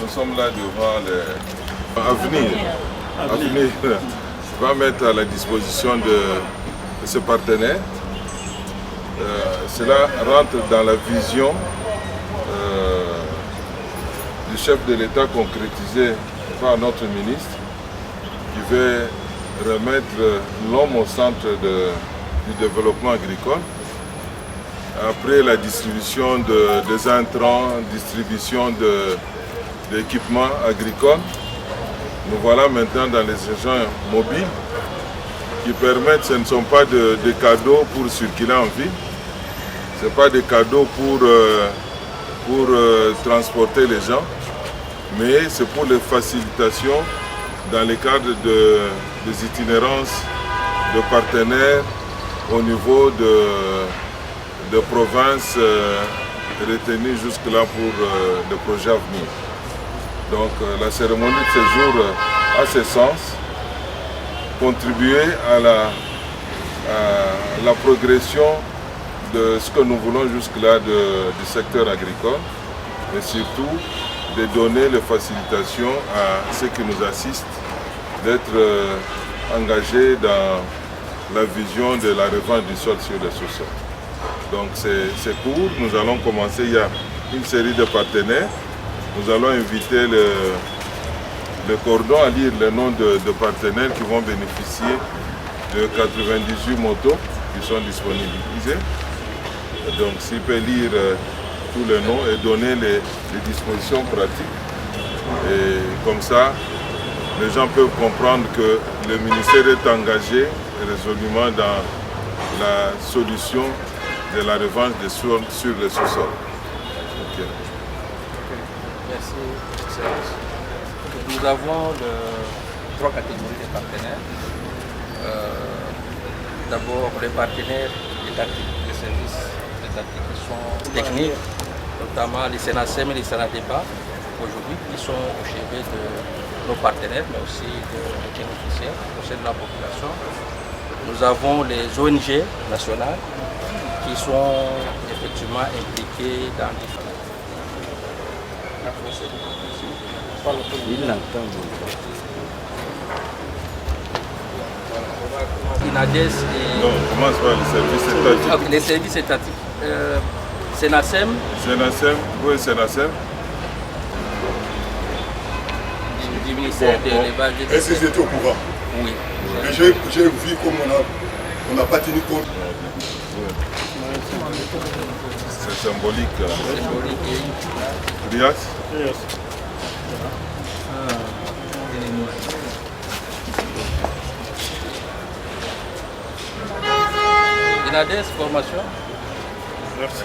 Nous sommes là devant Avenir va mettre à la disposition de ce partenaire. Cela rentre dans la vision du chef de l'État concrétisé par notre ministre qui veut remettre l'homme au centre du développement agricole. Après la distribution des intrants, distribution d'équipements agricoles, nous voilà maintenant dans les agents mobiles qui permettent, ce ne sont pas des cadeaux pour circuler en ville, ce n'est pas des cadeaux pour transporter les gens, mais c'est pour les facilitations dans le cadre des itinérances de partenaires au niveau de provinces retenues jusque-là pour le projet à venir. Donc la cérémonie de séjour a ce sens, contribuer à la progression de ce que nous voulons jusque-là du secteur agricole, mais surtout de donner les facilitations à ceux qui nous assistent, d'être engagés dans la vision de la revente du sol sur le sous-sol. Donc c'est court, nous allons commencer, il y a une série de partenaires. Nous allons inviter le cordon à lire le nom de partenaires qui vont bénéficier de 98 motos qui sont disponibilisées. Donc s'il peut lire tous les noms et donner les dispositions pratiques. Et comme ça, les gens peuvent comprendre que le ministère est engagé résolument dans la solution de la revente des sols sur le sous-sol. Okay. Merci, Excellence. Nous avons trois catégories de partenaires. D'abord les partenaires étatiques, les services étatiques qui sont techniques, notamment les SENASEM et les SENADEPA, aujourd'hui, qui sont au chevet de nos partenaires, mais aussi de nos bénéficiaires au sein de la population. Nous avons les ONG nationales qui sont effectivement impliquées dans différents. INADES et... Non, commence par les services étatiques. Okay, les services étatiques. SENASEM. SENASEM, où est SENASEM? Du ministère de l'élevage. Est-ce que vous étiez au courant? Oui. J'ai vu comme on n'a pas tenu compte. C'est symbolique. Symbolique et... Rias? INADES, formation. Merci.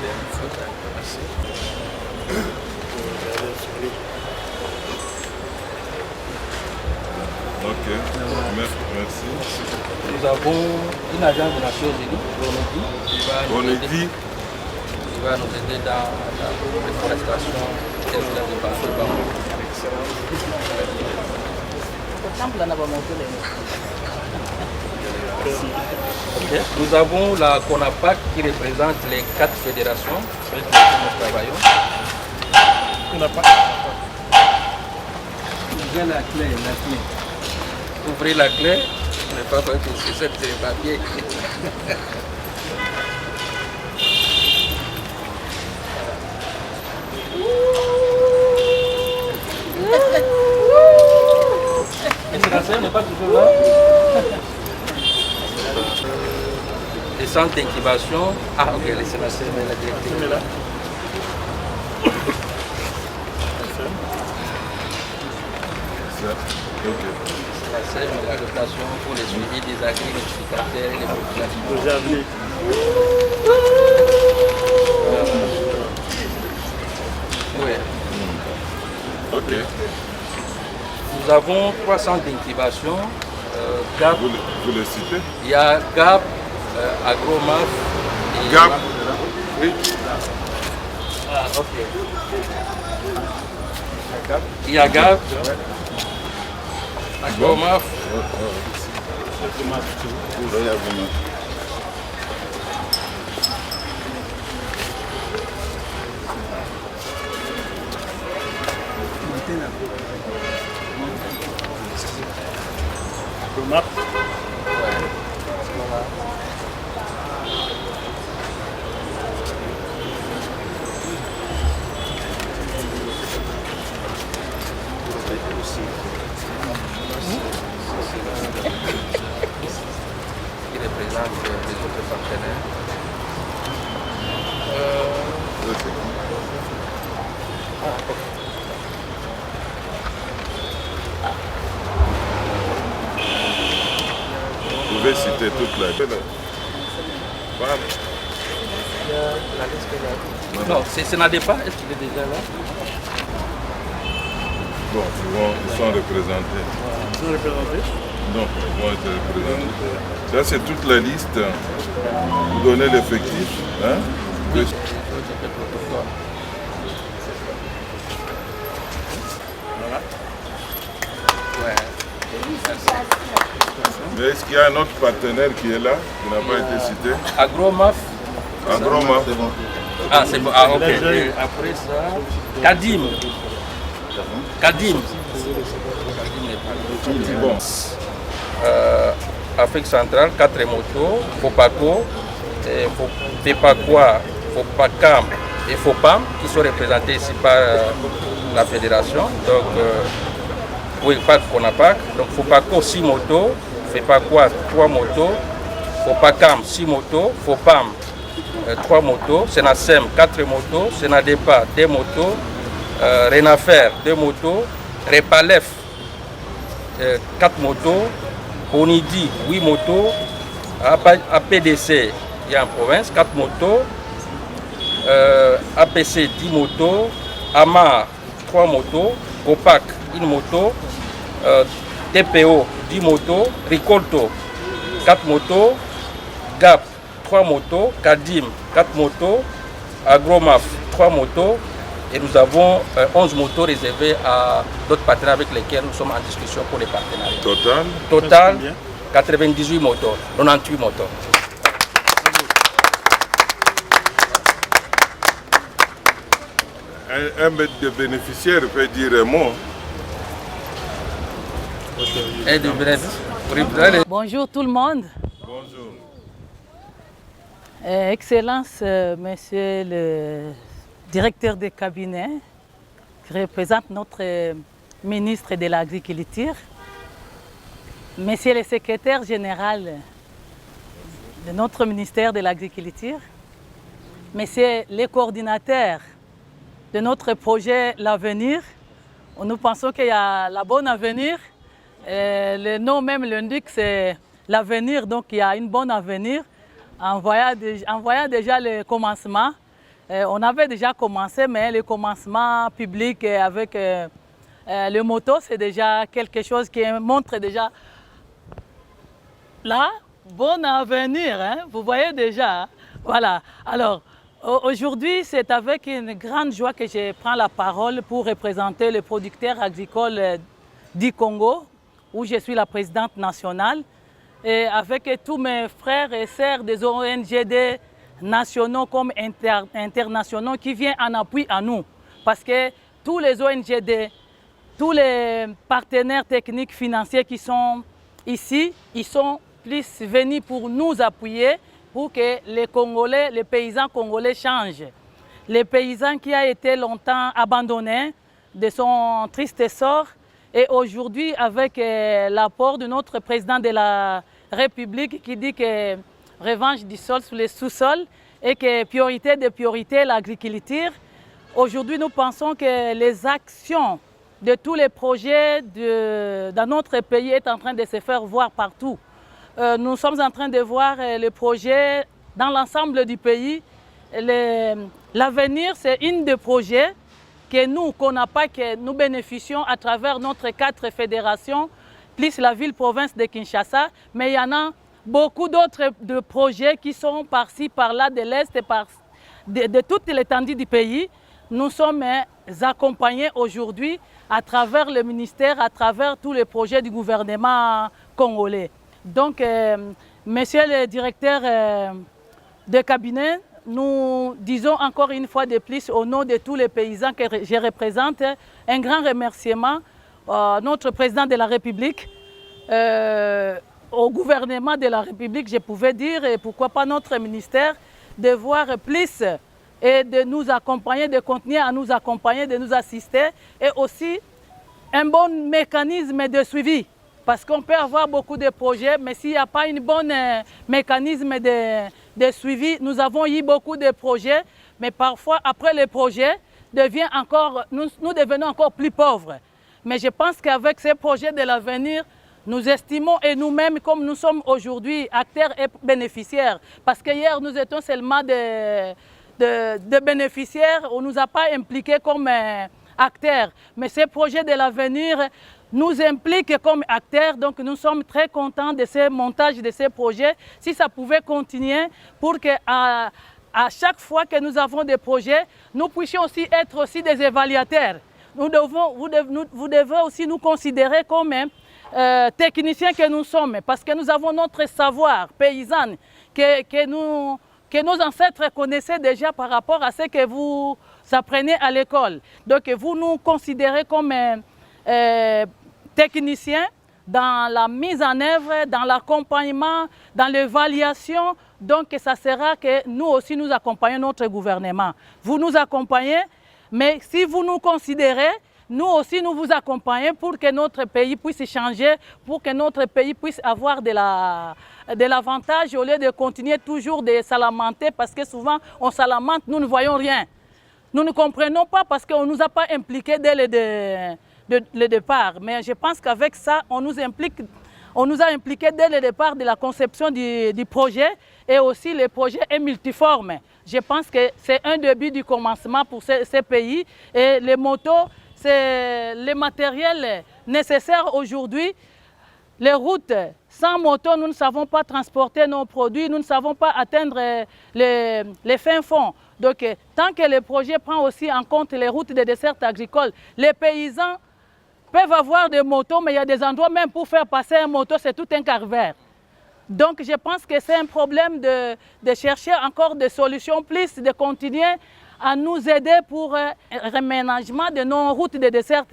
Ok, merci. Nous avons une agence des Nations Unies, Bonedi, qui va nous aider dans la déforestation et la défense du bambou. Okay. Nous avons la CONAPAC qui représente les 4 fédérations avec lesquelles nous travaillons. Ouvrez la clé, ne pas faire que c'est cette papier. Et c'est la scène n'est pas toujours là. Les centres d'incubation. Ah ok, les sénateurs, mais la directrice est là. La scène, la dotation pour les suivis des agri-notificateurs et les populations. Oui. ok. Nous avons 3 centres d'incubation. GAP, Vous les citez? il y a GAP, Agromaf et GAP? Oui. Ah, ok. Il y a GAP, Agromaf, qui représente les autres partenaires. Vous pouvez citer toute la... Non, c'est NADEPA, est-ce qu'il est déjà là? Bon, ils sont représentés. Ils sont représentés? Non, ils vont être représentés. Ça, c'est toute la liste. Vous donnez l'effectif. Hein? Oui. Voilà. Ouais. Mais est-ce qu'il y a un autre partenaire qui est là, qui n'a pas été cité? Agromaf. Agromaf. Ah, c'est bon. Ah, ok. Et après ça, Kadim. Kadim. Bon. Afrique centrale, 4 motos, Fopaco, Fepaqua, Fopacam et Fopam qui sont représentés ici par la fédération. Donc, oui, pas CONAPAC. Donc, Fopaco, 6 motos, Fepaqua, 3 motos, Fopacam, 6 motos, Fopam, 3 motos, SENASEM, 4 motos, SENADEPA, 2 motos, RENAFER, 2 motos, REPALEF, 4 motos, ONIDI, 8 motos, APDC, il y a en province, 4 motos, APC, 10 motos, AMAR, 3 motos, COPAC, 1 moto, TPO, 10 motos, Ricolto, 4 motos, GAP 3 motos, CADIM 4 motos, Agromaf 3 motos et nous avons 11 motos réservées à d'autres partenaires avec lesquels nous sommes en discussion pour les partenariats. Total 98 motos, 98 motos. Un des bénéficiaires peut dire un mot. Bonjour tout le monde. Bonjour. Excellence, monsieur le directeur de cabinet, qui représente notre ministre de l'Agriculture, monsieur le secrétaire général de notre ministère de l'Agriculture, monsieur le coordinateur de notre projet L'Avenir. Nous pensons qu'il y a la bonne avenir. Le nom même l'indique, c'est l'avenir, donc il y a une bonne avenir. En voyant déjà le commencement, on avait déjà commencé, mais le commencement public avec le moto, c'est déjà quelque chose qui montre déjà là, bon avenir, hein? Vous voyez déjà. Hein? Voilà. Alors, aujourd'hui, c'est avec une grande joie que je prends la parole pour représenter les producteurs agricoles du Congo, où je suis la présidente nationale, et avec tous mes frères et sœurs des ONGD nationaux comme internationaux qui viennent en appui à nous. Parce que tous les ONGD, tous les partenaires techniques financiers qui sont ici, ils sont plus venus pour nous appuyer pour que les Congolais, les paysans congolais changent. Les paysans qui ont été longtemps abandonnés de son triste sort, et aujourd'hui, avec l'apport de notre président de la République qui dit que revanche du sol sur les sous-sols et que priorité de priorité l'agriculture, aujourd'hui nous pensons que les actions de tous les projets dans notre pays est en train de se faire voir partout. Nous sommes en train de voir les projets dans l'ensemble du pays. L'avenir, c'est une des projets que nous, que nous bénéficions à travers notre 4 fédérations, plus la ville-province de Kinshasa, mais il y en a beaucoup d'autres projets qui sont par-ci, par-là, de l'Est et de toute l'étendue du pays. Nous sommes accompagnés aujourd'hui à travers le ministère, à travers tous les projets du gouvernement congolais. Donc, monsieur le directeur de cabinet, nous disons encore une fois de plus au nom de tous les paysans que je représente un grand remerciement à notre président de la République, au gouvernement de la République, je pouvais dire, et pourquoi pas notre ministère, de voir plus et de nous accompagner, de continuer à nous accompagner, de nous assister, et aussi un bon mécanisme de suivi. Parce qu'on peut avoir beaucoup de projets, mais s'il n'y a pas un bon mécanisme de suivi, nous avons eu beaucoup de projets, mais parfois, après les projets, nous devenons encore plus pauvres. Mais je pense qu'avec ces projets de l'avenir, nous estimons, et nous-mêmes, comme nous sommes aujourd'hui acteurs et bénéficiaires, parce qu'hier, nous étions seulement des bénéficiaires, on ne nous a pas impliqués comme acteurs. Mais ces projets de l'avenir nous impliquent comme acteurs, donc nous sommes très contents de ce montage de ces projets. Si ça pouvait continuer pour qu'à chaque fois que nous avons des projets, nous puissions aussi être aussi des évaluateurs. Vous devez aussi nous considérer comme techniciens que nous sommes, parce que nous avons notre savoir paysan que nos ancêtres connaissaient déjà par rapport à ce que vous apprenez à l'école. Donc vous nous considérez comme techniciens dans la mise en œuvre, dans l'accompagnement, dans l'évaluation. Donc ça sera que nous aussi nous accompagnons notre gouvernement. Vous nous accompagnez, mais si vous nous considérez, nous aussi nous vous accompagnons pour que notre pays puisse changer, pour que notre pays puisse avoir de l'avantage au lieu de continuer toujours de salamenter, parce que souvent on salamente, nous ne voyons rien. Nous ne comprenons pas parce qu'on ne nous a pas impliqués dès le départ. Mais je pense qu'avec ça, on nous a impliqués dès le départ de la conception du projet, et aussi le projet est multiforme. Je pense que c'est un début du commencement pour ces pays, et les motos, c'est le matériel nécessaire aujourd'hui. Les routes, Sans moto, nous ne savons pas transporter nos produits, nous ne savons pas atteindre les fins fonds. Donc, tant que le projet prend aussi en compte les routes de dessert agricole, les paysans peuvent avoir des motos, mais il y a des endroits même pour faire passer un moto, c'est tout un calvaire. Donc, je pense que c'est un problème de chercher encore des solutions, plus de continuer à nous aider pour le réménagement de nos routes de dessert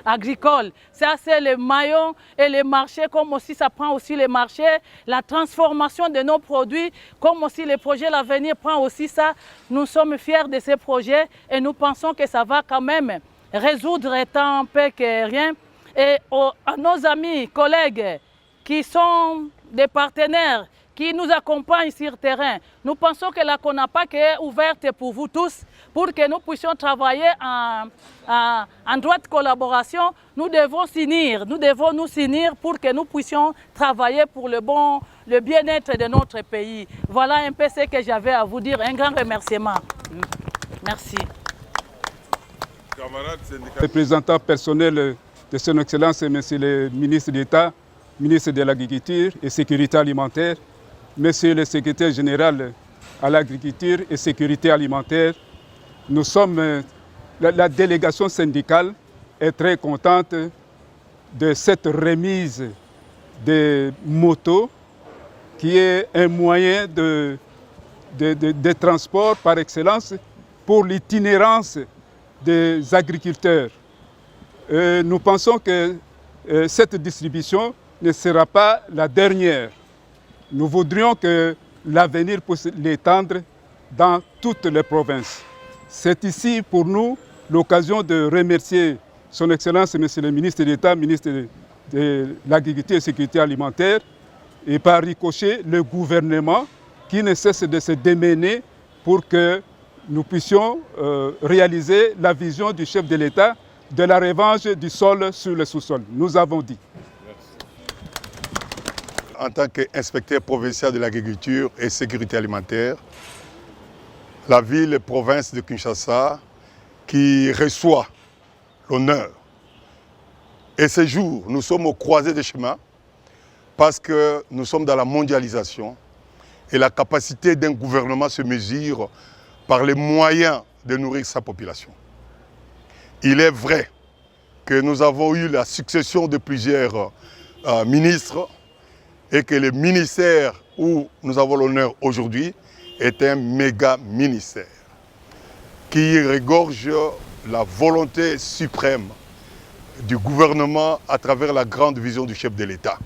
agricoles. Ça, c'est le maillon et les marchés, comme aussi ça prend aussi les marchés, la transformation de nos produits, comme aussi le projet L'Avenir prend aussi ça. Nous sommes fiers de ces projets et nous pensons que ça va quand même résoudre tant peu que rien. Et à nos amis, collègues qui sont des partenaires, qui nous accompagnent sur le terrain. Nous pensons que la CONAPAC est ouverte pour vous tous, pour que nous puissions travailler en droite collaboration. Nous devons nous s'unir pour que nous puissions travailler pour le bien-être de notre pays. Voilà un peu ce que j'avais à vous dire. Un grand remerciement. Merci. Représentant personnel de Son Excellence, Monsieur le ministre d'État, ministre de l'Agriculture et Sécurité alimentaire, Monsieur le secrétaire général à l'agriculture et sécurité alimentaire, nous sommes, la délégation syndicale est très contente de cette remise des motos qui est un moyen de transport par excellence pour l'itinérance des agriculteurs. Nous pensons que cette distribution ne sera pas la dernière. Nous voudrions que l'avenir puisse l'étendre dans toutes les provinces. C'est ici pour nous l'occasion de remercier Son Excellence, Monsieur le ministre d'État, ministre de l'Agriculture et Sécurité alimentaire, et par ricochet le gouvernement qui ne cesse de se démener pour que nous puissions réaliser la vision du chef de l'État de la revanche du sol sur le sous-sol. Nous avons dit. En tant qu'inspecteur provincial de l'agriculture et sécurité alimentaire, la ville et province de Kinshasa qui reçoit l'honneur. Et ce jour, nous sommes au croisé des chemins parce que nous sommes dans la mondialisation et la capacité d'un gouvernement se mesure par les moyens de nourrir sa population. Il est vrai que nous avons eu la succession de plusieurs ministres et que le ministère où nous avons l'honneur aujourd'hui est un méga ministère qui regorge la volonté suprême du gouvernement à travers la grande vision du chef de l'État.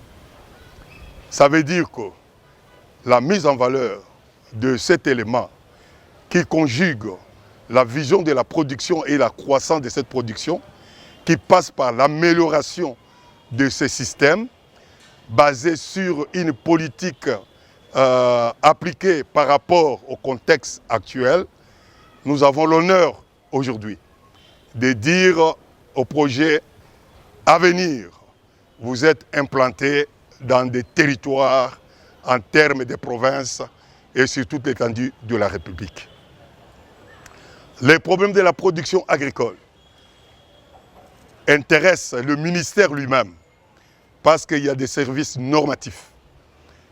Ça veut dire que la mise en valeur de cet élément qui conjugue la vision de la production et la croissance de cette production, qui passe par l'amélioration de ces systèmes, basé sur une politique appliquée par rapport au contexte actuel, nous avons l'honneur aujourd'hui de dire au projet à venir, vous êtes implantés dans des territoires en termes de provinces et sur toute l'étendue de la République. Les problèmes de la production agricole intéressent le ministère lui-même, parce qu'il y a des services normatifs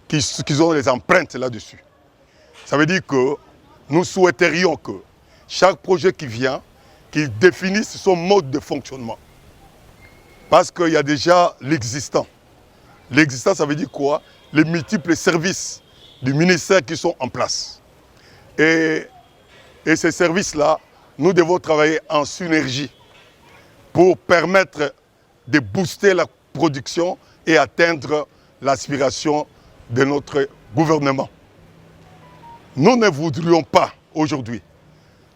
qui ont des empreintes là-dessus. Ça veut dire que nous souhaiterions que chaque projet qui vient, qu'il définisse son mode de fonctionnement. Parce qu'il y a déjà l'existant. L'existant, ça veut dire quoi? Les multiples services du ministère qui sont en place. Et ces services-là, nous devons travailler en synergie pour permettre de booster la production et atteindre l'aspiration de notre gouvernement. Nous ne voudrions pas aujourd'hui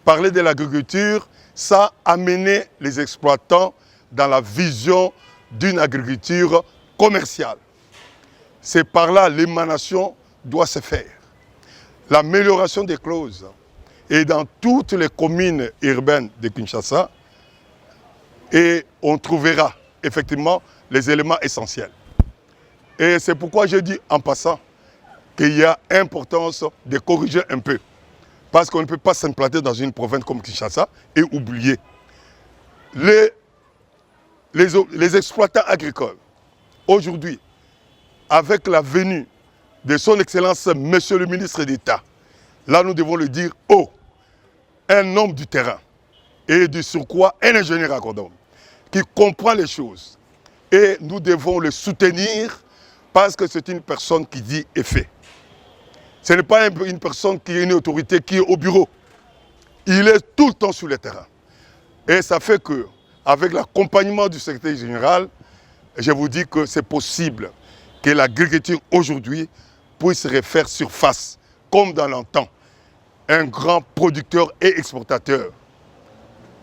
parler de l'agriculture sans amener les exploitants dans la vision d'une agriculture commerciale. C'est par là l'émanation doit se faire. L'amélioration des clauses et dans toutes les communes urbaines de Kinshasa, et on trouvera effectivement les éléments essentiels. Et c'est pourquoi je dis en passant qu'il y a importance de corriger un peu. Parce qu'on ne peut pas s'implanter dans une province comme Kinshasa et oublier. Les exploitants agricoles, aujourd'hui, avec la venue de son Excellence Monsieur le ministre d'État, là nous devons le dire haut, un homme du terrain et du surcroît un ingénieur agronome qui comprend les choses. Et nous devons le soutenir parce que c'est une personne qui dit et fait. Ce n'est pas une personne qui est une autorité qui est au bureau. Il est tout le temps sur le terrain. Et ça fait qu'avec l'accompagnement du secrétaire général, je vous dis que c'est possible que l'agriculture aujourd'hui puisse refaire surface, comme dans l'antan, un grand producteur et exportateur.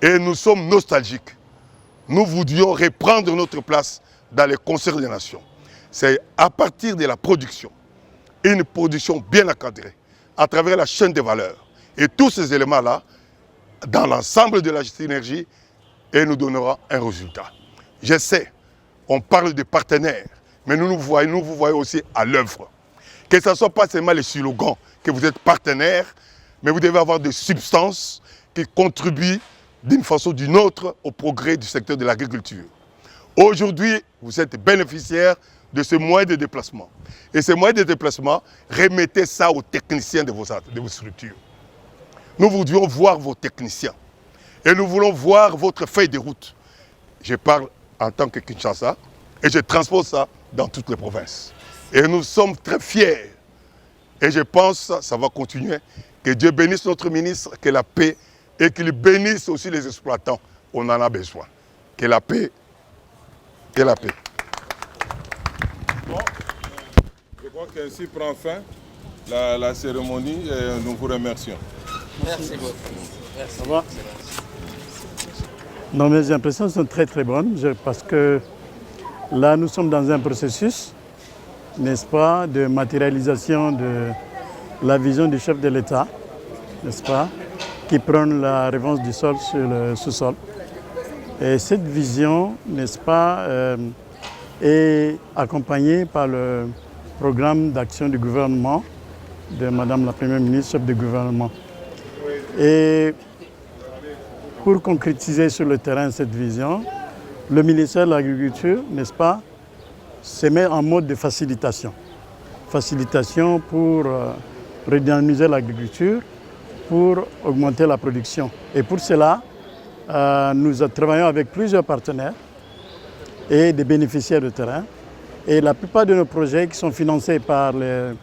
Et nous sommes nostalgiques. Nous voudrions reprendre notre place dans les concerts des nations. C'est à partir de la production, une production bien encadrée, à travers la chaîne de valeur. Et tous ces éléments-là, dans l'ensemble de la synergie, et nous donnera un résultat. Je sais, on parle de partenaires, mais nous vous voyons aussi à l'œuvre. Que ce ne soit pas seulement les slogans que vous êtes partenaires, mais vous devez avoir des substances qui contribuent d'une façon ou d'une autre au progrès du secteur de l'agriculture. Aujourd'hui, vous êtes bénéficiaires de ce moyen de déplacement. Et ce moyen de déplacement, remettez ça aux techniciens de vos structures. Nous voudrions voir vos techniciens. Et nous voulons voir votre feuille de route. Je parle en tant que Kinshasa et je transpose ça dans toutes les provinces. Et nous sommes très fiers. Et je pense que ça va continuer. Que Dieu bénisse notre ministre, que la paix, et qu'il bénisse aussi les exploitants. On en a besoin. Que la paix, que la paix. Bon, je crois qu'ainsi prend fin la cérémonie et nous vous remercions. Merci beaucoup. Merci. Au revoir. Non, mes impressions sont très très bonnes parce que là nous sommes dans un processus, n'est-ce pas, de matérialisation de la vision du chef de l'État, n'est-ce pas, qui prône la revanche du sol sur le sous-sol. Et cette vision, n'est-ce pas, est accompagnée par le programme d'action du gouvernement de Madame la Première ministre, chef de gouvernement. Et pour concrétiser sur le terrain cette vision, le ministère de l'Agriculture, n'est-ce pas, se met en mode de facilitation. Facilitation pour redynamiser l'agriculture, pour augmenter la production. Et pour cela, nous travaillons avec plusieurs partenaires et des bénéficiaires de terrain. Et la plupart de nos projets qui sont financés par les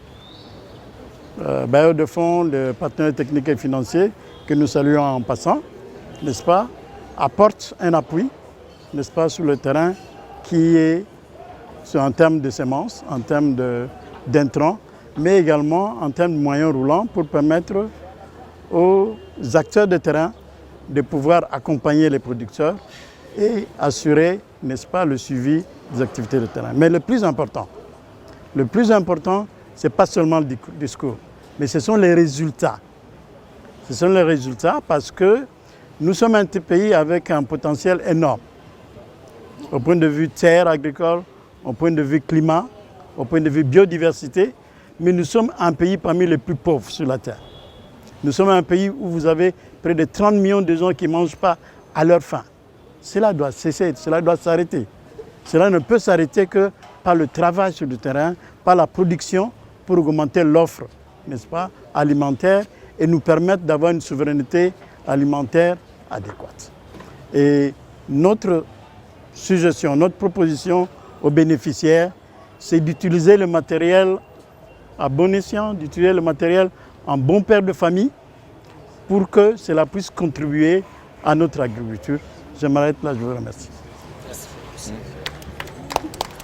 bailleurs de fonds, les partenaires techniques et financiers, que nous saluons en passant, n'est-ce pas, apportent un appui, n'est-ce pas, sur le terrain qui est en termes de semences, en termes d'intrants, mais également en termes de moyens roulants pour permettre aux acteurs de terrain de pouvoir accompagner les producteurs et assurer, n'est-ce pas, le suivi des activités de terrain. Mais le plus important, ce n'est pas seulement le discours, mais ce sont les résultats. Ce sont les résultats parce que nous sommes un pays avec un potentiel énorme. Au point de vue terre agricole, au point de vue climat, au point de vue biodiversité, mais nous sommes un pays parmi les plus pauvres sur la terre. Nous sommes un pays où vous avez près de 30 millions de gens qui ne mangent pas à leur faim. Cela doit cesser, cela doit s'arrêter. Cela ne peut s'arrêter que par le travail sur le terrain, par la production pour augmenter l'offre, n'est-ce pas, alimentaire et nous permettre d'avoir une souveraineté alimentaire adéquate. Et notre suggestion, notre proposition aux bénéficiaires, c'est d'utiliser le matériel à bon escient, d'utiliser le matériel en bon père de famille pour que cela puisse contribuer à notre agriculture. Je m'arrête là, je vous remercie. Merci.